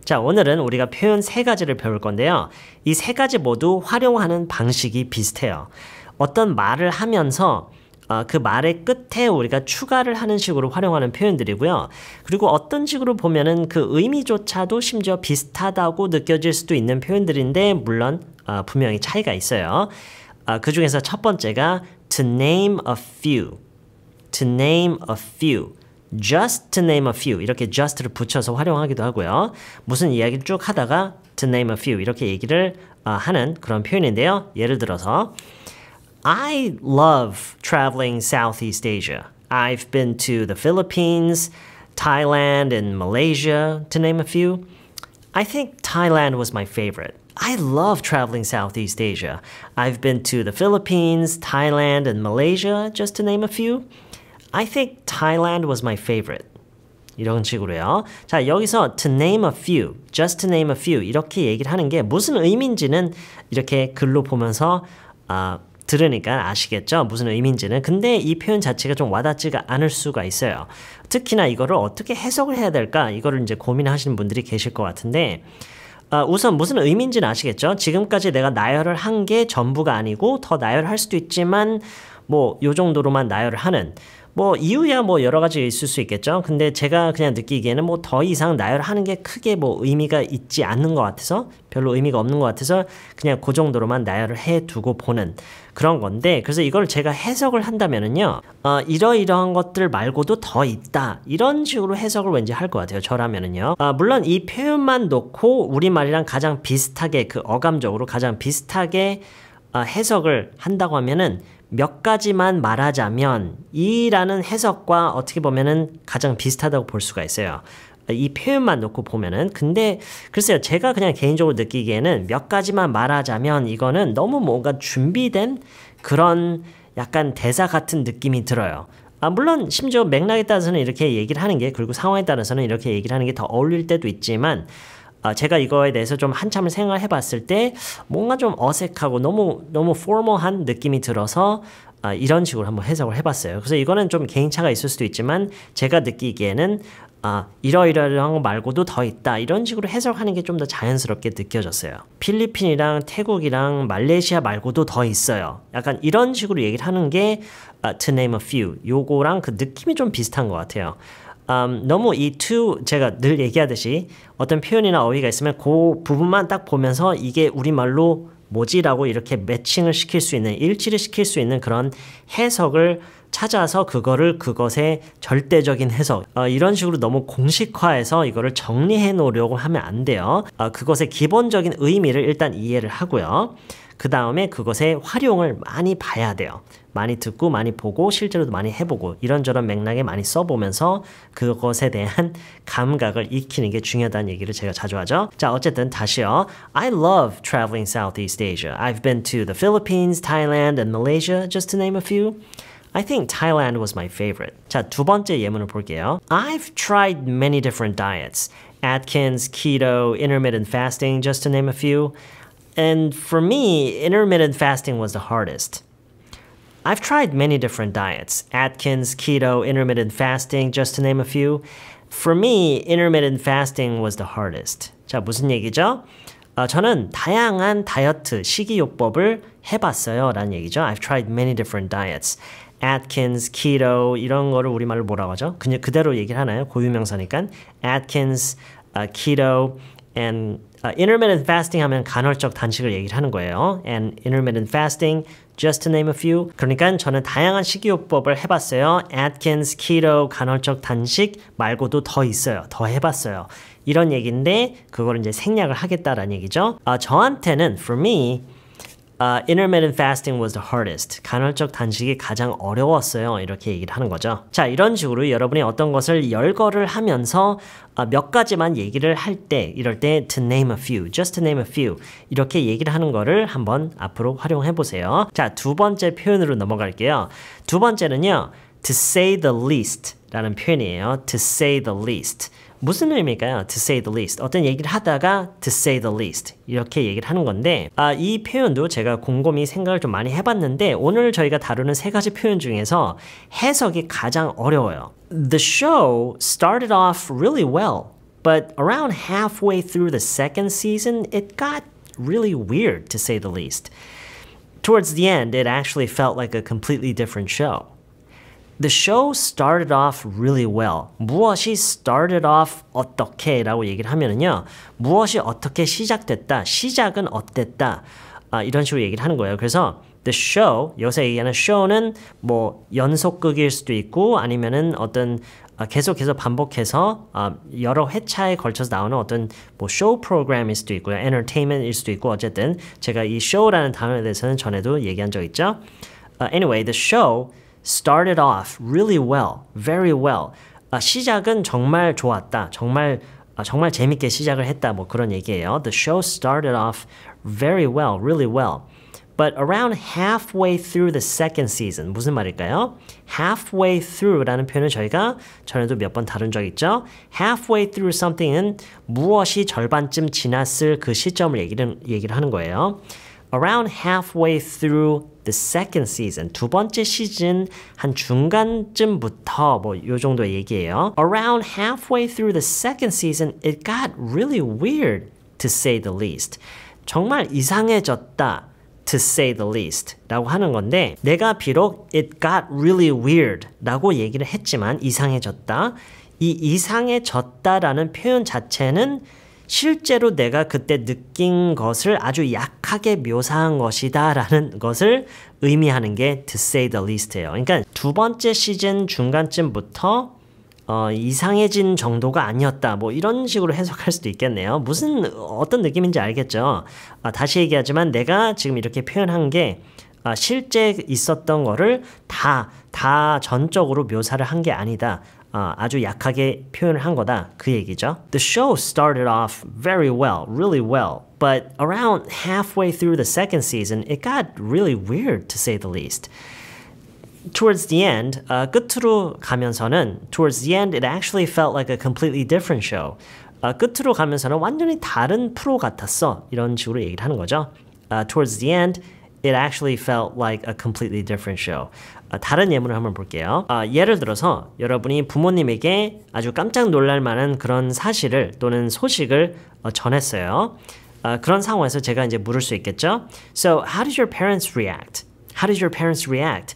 자, 오늘은 우리가 표현 세 가지를 배울 건데요. 이 세 가지 모두 활용하는 방식이 비슷해요. 어떤 말을 하면서 그 말의 끝에 우리가 추가를 하는 식으로 활용하는 표현들이고요. 그리고 어떤 식으로 보면은 그 의미조차도 심지어 비슷하다고 느껴질 수도 있는 표현들인데 물론 분명히 차이가 있어요. 그 중에서 첫 번째가 to name a few. to name a few. just to name a few. 이렇게 just를 붙여서 활용하기도 하고요. 무슨 이야기를 쭉 하다가 to name a few. 이렇게 얘기를 하는 그런 표현인데요. 예를 들어서 I love traveling Southeast Asia. I've been to the Philippines, Thailand, and Malaysia, to name a few. I think Thailand was my favorite. I love traveling Southeast Asia. I've been to the Philippines, Thailand, and Malaysia, just to name a few. I think Thailand was my favorite. 이런 식으로요. 자, 여기서 to name a few, just to name a few 이렇게 얘기를 하는 게 무슨 의미인지는 이렇게 글로 보면서 들으니까 아시겠죠? 무슨 의미인지는. 근데 이 표현 자체가 좀 와닿지가 않을 수가 있어요. 특히나 이거를 어떻게 해석을 해야 될까? 이거를 이제 고민하시는 분들이 계실 것 같은데 우선 무슨 의미인지는 아시겠죠? 지금까지 내가 나열을 한 게 전부가 아니고 더 나열할 수도 있지만 뭐 요 정도로만 나열을 하는 뭐 이유야 뭐 여러 가지 있을 수 있겠죠. 근데 제가 그냥 느끼기에는 뭐 더 이상 나열하는 게 크게 뭐 의미가 있지 않는 것 같아서 별로 의미가 없는 것 같아서 그냥 그 정도로만 나열을 해두고 보는 그런 건데 그래서 이걸 제가 해석을 한다면은요 이러이러한 것들 말고도 더 있다 이런 식으로 해석을 왠지 할 것 같아요. 저라면은요 물론 이 표현만 놓고 우리말이랑 가장 비슷하게 그 어감적으로 가장 비슷하게 해석을 한다고 하면은 몇 가지만 말하자면 이라는 해석과 어떻게 보면은 가장 비슷하다고 볼 수가 있어요. 이 표현만 놓고 보면은 근데 글쎄요 제가 그냥 개인적으로 느끼기에는 몇 가지만 말하자면 이거는 너무 뭔가 준비된 그런 약간 대사 같은 느낌이 들어요. 물론 심지어 맥락에 따라서는 이렇게 얘기를 하는 게 그리고 상황에 따라서는 이렇게 얘기를 하는 게 더 어울릴 때도 있지만 제가 이거에 대해서 좀 한참을 생각해 봤을 때 뭔가 좀 어색하고 너무 포멀한 느낌이 들어서 이런 식으로 한번 해석을 해봤어요. 그래서 이거는 좀 개인차가 있을 수도 있지만 제가 느끼기에는 이러이러한 거 말고도 더 있다 이런 식으로 해석하는 게 좀 더 자연스럽게 느껴졌어요. 필리핀이랑 태국이랑 말레이시아 말고도 더 있어요. 약간 이런 식으로 얘기를 하는 게 to name a few 요거랑 그 느낌이 좀 비슷한 것 같아요. 너무 이 to 제가 늘 얘기하듯이 어떤 표현이나 어휘가 있으면 그 부분만 딱 보면서 이게 우리말로 뭐지라고 이렇게 매칭을 시킬 수 있는 일치를 시킬 수 있는 그런 해석을 찾아서 그것의 절대적인 해석 이런 식으로 너무 공식화해서 이거를 정리해 놓으려고 하면 안 돼요. 그것의 기본적인 의미를 일단 이해를 하고요. 그 다음에 그것의 활용을 많이 봐야 돼요. 많이 듣고 많이 보고 실제로도 많이 해보고 이런저런 맥락에 많이 써보면서 그것에 대한 감각을 익히는 게 중요하다는 얘기를 제가 자주 하죠. 자, 어쨌든 다시요. I love traveling Southeast Asia. I've been to the Philippines, Thailand, and Malaysia, just to name a few. I think Thailand was my favorite. 자, 두 번째 예문을 볼게요. I've tried many different diets. Atkins, keto, intermittent fasting, just to name a few. And for me, intermittent fasting was the hardest. I've tried many different diets. Atkins, keto, intermittent fasting, just to name a few. For me, intermittent fasting was the hardest. 자, 무슨 얘기죠? 저는 다양한 다이어트 식이요법을 해봤어요 라는 얘기죠. I've tried many different diets. Atkins, keto 이런 거를 우리말로 뭐라고 하죠? 그냥 그대로 얘기를 하나요? 고유명사니까. Atkins, keto, and intermittent fasting 하면 간헐적 단식을 얘기를 하는 거예요. And intermittent fasting, just to name a few. 그러니까 저는 다양한 식이요법을 해봤어요. Atkins, keto, 간헐적 단식 말고도 더 있어요. 더 해봤어요. 이런 얘기인데 그걸 이제 생략을 하겠다라는 얘기죠. 저한테는 for me intermittent fasting was the hardest. 간헐적 단식이 가장 어려웠어요. 이렇게 얘기를 하는 거죠. 자, 이런 식으로 여러분이 어떤 것을 열거를 하면서 몇 가지만 얘기를 할 때, 이럴 때 to name a few, just to name a few 이렇게 얘기를 하는 거를 한번 앞으로 활용해 보세요. 자, 두 번째 표현으로 넘어갈게요. 두 번째는요. to say the least 라는 표현이에요. to say the least. 무슨 의미일까요? to say the least. 어떤 얘기를 하다가 to say the least. 이렇게 얘기를 하는 건데 이 표현도 제가 곰곰이 생각을 좀 많이 해봤는데 오늘 저희가 다루는 세 가지 표현 중에서 해석이 가장 어려워요. The show started off really well. But around halfway through the second season, it got really weird, to say the least. Towards the end, it actually felt like a completely different show. The show started off really well. 무엇이 started off 어떻게 라고 얘기를 하면은요. 무엇이 어떻게 시작됐다. 시작은 어땠다. 이런 식으로 얘기를 하는 거예요. 그래서 the show, 여기서 얘기하는 show는 뭐 연속극일 수도 있고 아니면은 어떤 계속해서 반복해서 여러 회차에 걸쳐서 나오는 어떤 뭐 쇼 프로그램일 수도 있고요. entertainment일 수도 있고 어쨌든 제가 이 show라는 단어에 대해서는 전에도 얘기한 적 있죠. Anyway, the show started off really well, very well. 시작은 정말 좋았다. 정말 재밌게 시작을 했다. 뭐 그런 얘기예요. The show started off very well, really well. But around halfway through the second season, 무슨 말일까요? halfway through라는 표현을 저희가 전에도 몇 번 다룬 적 있죠? halfway through something은 무엇이 절반쯤 지났을 그 시점을 얘기를 하는 거예요. Around halfway through the second season, 두 번째 시즌 한 중간쯤부터 뭐 요 정도 얘기예요. Around halfway through the second season, it got really weird, to say the least. 정말 이상해졌다. To say the least 라고 하는 건데 내가 비록 it got really weird 라고 얘기를 했지만 이상해졌다. 이 이상해졌다라는 표현 자체는 실제로 내가 그때 느낀 것을 아주 약하게 묘사한 것이다 라는 것을 의미하는 게 to say the least예요. 그러니까 두 번째 시즌 중간쯤부터 이상해진 정도가 아니었다. 뭐 이런 식으로 해석할 수도 있겠네요. 어떤 느낌인지 알겠죠? 다시 얘기하지만 내가 지금 이렇게 표현한 게 실제 있었던 거를 다 전적으로 묘사를 한 게 아니다. 아주 약하게 표현을 한 거다. 그 얘기죠. The show started off very well, really well. But around halfway through the second season, it got really weird, to say the least. Towards the end, 끝으로 가면서는 towards the end, it actually felt like a completely different show. 끝으로 가면서는 완전히 다른 프로 같았어. 이런 식으로 얘기를 하는 거죠. Towards the end, it actually felt like a completely different show. 다른 예문을 한번 볼게요. 예를 들어서 여러분이 부모님에게 아주 깜짝 놀랄 만한 그런 사실을 또는 소식을 전했어요. 그런 상황에서 제가 이제 물을 수 있겠죠. So, how did your parents react? How did your parents react?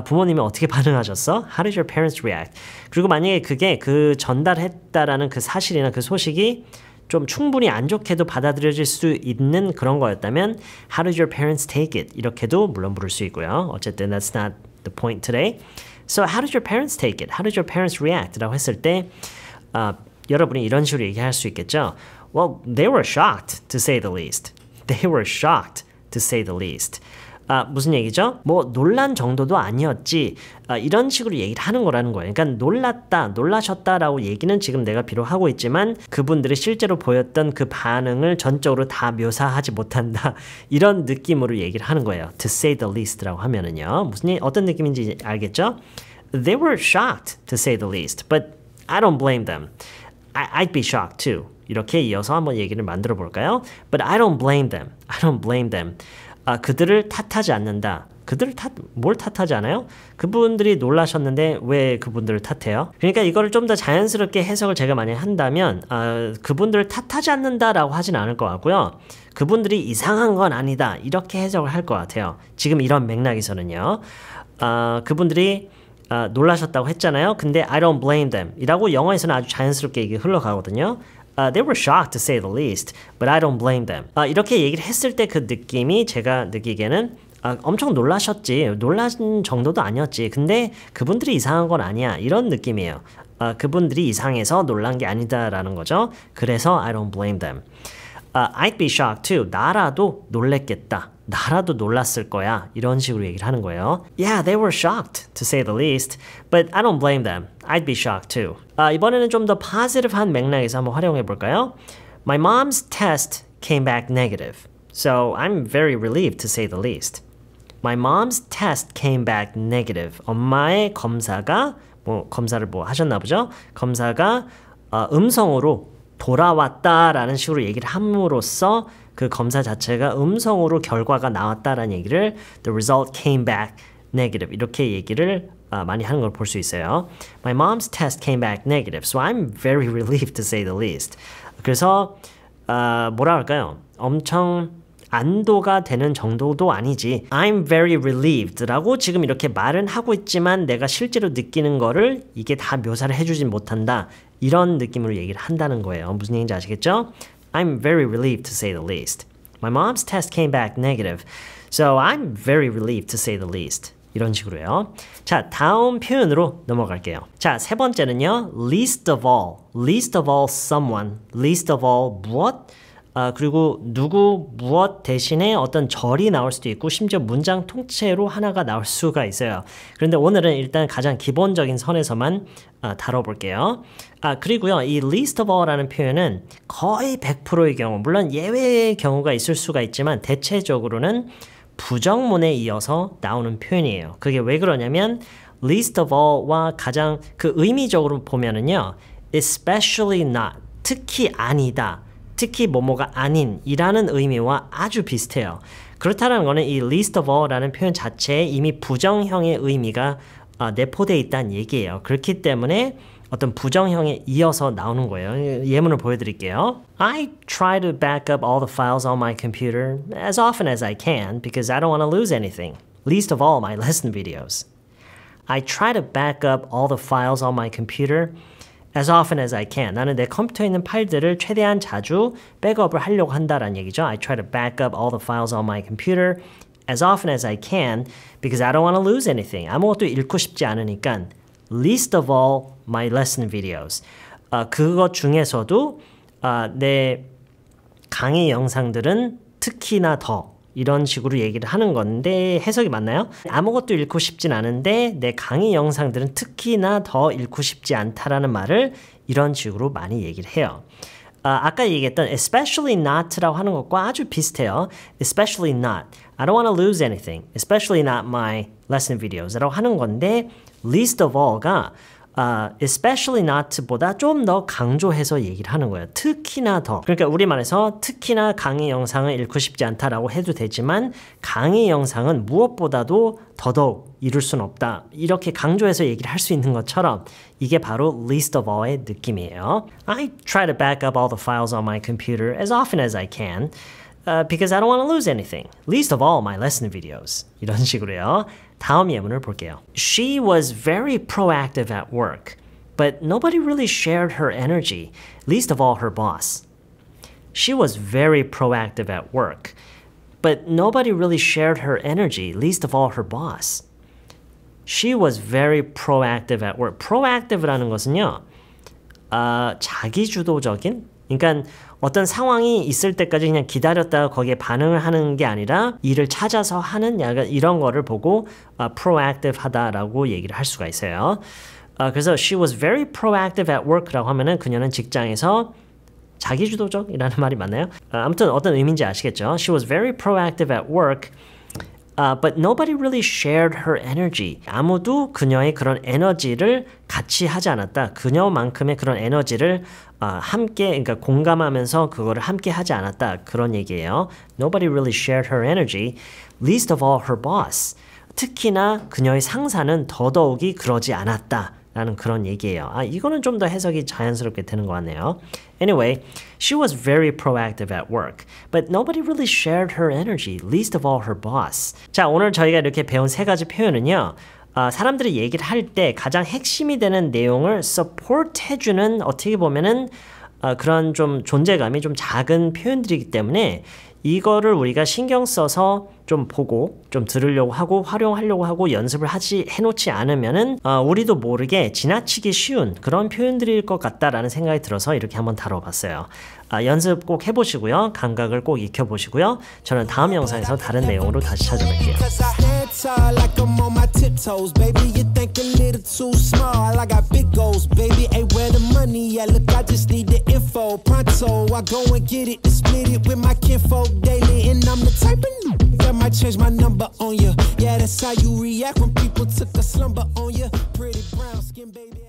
부모님이 어떻게 반응하셨어? How did your parents react? 그리고 만약에 그게 그 전달했다라는 그 사실이나 그 소식이 좀 충분히 안 좋게도 받아들여질 수 있는 그런 거였다면 How did your parents take it? 이렇게도 물론 물을 수 있고요. 어쨌든 that's not the point today. So how did your parents take it? How did your parents react? 라고 했을 때 여러분이 이런 식으로 얘기할 수 있겠죠. Well, they were shocked, to say the least. They were shocked, to say the least. 무슨 얘기죠? 뭐 놀란 정도도 아니었지 이런 식으로 얘기를 하는 거라는 거예요. 그러니까 놀라셨다라고 얘기는 지금 내가 비록 하고 있지만 그분들이 실제로 보였던 그 반응을 전적으로 다 묘사하지 못한다 이런 느낌으로 얘기를 하는 거예요. To say the least라고 하면은요. 어떤 느낌인지 알겠죠? They were shocked, to say the least, but I don't blame them. I'd be shocked too. 이렇게 이어서 한번 얘기를 만들어 볼까요? But I don't blame them. I don't blame them. 그들을 탓하지 않는다. 뭘 탓하지 않아요? 그분들이 놀라셨는데 왜 그분들을 탓해요? 그러니까 이거를 좀 더 자연스럽게 해석을 제가 만약에 한다면 그분들을 탓하지 않는다라고 하진 않을 것 같고요. 그분들이 이상한 건 아니다. 이렇게 해석을 할 것 같아요. 지금 이런 맥락에서는요. 그분들이 놀라셨다고 했잖아요. 근데 I don't blame them 이라고 영어에서는 아주 자연스럽게 이게 흘러가거든요. They were shocked, to say the least, but I don't blame them. 이렇게 얘기를 했을 때 그 느낌이 제가 느끼기에는 엄청 놀라셨지. 놀란 정도도 아니었지. 근데 그분들이 이상한 건 아니야. 이런 느낌이에요. 그분들이 이상해서 놀란 게 아니다라는 거죠. 그래서 I don't blame them. I'd be shocked too. 나라도 놀랬겠다. 나라도 놀랐을 거야. 이런 식으로 얘기를 하는 거예요. Yeah, they were shocked, to say the least. But I don't blame them. I'd be shocked too. 이번에는 좀 더 positive한 맥락에서 한번 활용해 볼까요? My mom's test came back negative. So I'm very relieved, to say the least. My mom's test came back negative. 엄마의 검사가 검사를 하셨나 보죠? 검사가 음성으로 돌아왔다라는 식으로 얘기를 함으로써 그 검사 자체가 음성으로 결과가 나왔다라는 얘기를 The result came back negative 이렇게 얘기를 많이 하는 걸 볼 수 있어요. My mom's test came back negative, so I'm very relieved to say the least. 그래서 뭐라 할까요? 엄청 안도가 되는 정도도 아니지. I'm very relieved라고 지금 이렇게 말은 하고 있지만 내가 실제로 느끼는 거를 이게 다 묘사를 해주진 못한다. 이런 느낌으로 얘기를 한다는 거예요. 무슨 얘기인지 아시겠죠? I'm very relieved to say the least. My mom's test came back negative, so I'm very relieved to say the least. 이런 식으로요. 자, 다음 표현으로 넘어갈게요. 자, 세 번째는요. least of all. least of all someone. least of all 무엇? 그리고 누구, 무엇 대신에 어떤 절이 나올 수도 있고 심지어 문장 통째로 하나가 나올 수가 있어요. 그런데 오늘은 일단 가장 기본적인 선에서만 다뤄볼게요. 그리고요. 이 least of all라는 표현은 거의 100%의 경우, 물론 예외의 경우가 있을 수가 있지만 대체적으로는 부정문에 이어서 나오는 표현이에요. 그게 왜 그러냐면 least of all와 가장 그 의미적으로 보면은요. especially not, 특히 아니다. 특히 뭐뭐가 아닌 이라는 의미와 아주 비슷해요. 그렇다는 거는 이 least of all라는 표현 자체에 이미 부정형의 의미가 내포되어 있다는 얘기예요. 그렇기 때문에 어떤 부정형에 이어서 나오는 거예요. 예문을 보여드릴게요. I try to back up all the files on my computer as often as I can because I don't want to lose anything, least of all my lesson videos. I try to back up all the files on my computer as often as I can. 나는 내 컴퓨터에 있는 파일들을 최대한 자주 백업을 하려고 한다라는 얘기죠. I try to back up all the files on my computer as often as I can because I don't want to lose anything. 아무것도 잃고 싶지 않으니까 least of all my lesson videos. 그것 중에서도 내 강의 영상들은 특히나 더 이런 식으로 얘기를 하는 건데 해석이 맞나요? 아무것도 잃고 싶진 않은데 내 강의 영상들은 특히나 더 잃고 싶지 않다라는 말을 이런 식으로 많이 얘기를 해요. 아까 얘기했던 especially not라고 하는 것과 아주 비슷해요. especially not. I don't want to lose anything. especially not my lesson videos 라고 하는 건데 least of all가 especially not보다 좀 더 강조해서 얘기를 하는 거예요. 특히나 더. 그러니까 우리말에서 특히나 강의 영상을 읽고 싶지 않다라고 해도 되지만 강의 영상은 무엇보다도 더더욱 이룰 수는 없다. 이렇게 강조해서 얘기를 할 수 있는 것처럼 이게 바로 least of all의 느낌이에요. I try to back up all the files on my computer as often as I can. Because I don't want to lose anything. Least of all my lesson videos. 이런 식으로요. 다음 예문을 볼게요. She was very proactive at work, but nobody really shared her energy, least of all her boss. She was very proactive at work, but nobody really shared her energy, least of all her boss. She was very proactive at work. proactive라는 것은요. 자기주도적인? 그러니까 어떤 상황이 있을 때까지 그냥 기다렸다가 거기에 반응을 하는 게 아니라 일을 찾아서 하는 약간 이런 거를 보고 proactive 하다라고 얘기를 할 수가 있어요. 그래서 she was very proactive at work라고 하면은 그녀는 직장에서 자기주도적이라는 말이 맞나요? 아무튼 어떤 의미인지 아시겠죠? She was very proactive at work. But nobody really shared her energy. 아무도 그녀의 그런 에너지를 같이 하지 않았다. 그녀만큼의 그런 에너지를 함께, 그러니까 공감하면서 그거를 함께 하지 않았다. 그런 얘기예요. Nobody really shared her energy, least of all her boss. 특히나 그녀의 상사는 더더욱이 그러지 않았다. 라는 그런 얘기예요. 이거는 좀 더 해석이 자연스럽게 되는 것 같네요. Anyway, she was very proactive at work, but nobody really shared her energy, least of all her boss. 자, 오늘 저희가 이렇게 배운 세 가지 표현은요. 사람들이 얘기를 할 때 가장 핵심이 되는 내용을 support 해주는 어떻게 보면은 그런 좀 존재감이 좀 작은 표현들이기 때문에 이거를 우리가 신경 써서 좀 보고 좀 들으려고 하고 활용하려고 하고 연습을 해놓지 않으면은 우리도 모르게 지나치기 쉬운 그런 표현들일 것 같다라는 생각이 들어서 이렇게 한번 다뤄봤어요. 연습 꼭 해보시고요. 감각을 꼭 익혀보시고요. 저는 다음 영상에서 다른 내용으로 다시 찾아뵐게요. Like I'm on my tiptoes, baby. You think a little too small. I got big goals, baby. Ain't where the money at? Look, I just need the info. Pronto, I go and get it, split it with my kinfolk daily. And I'm the type of that might change my number on you. Yeah, that's how you react when people took a slumber on you. Pretty brown skin, baby.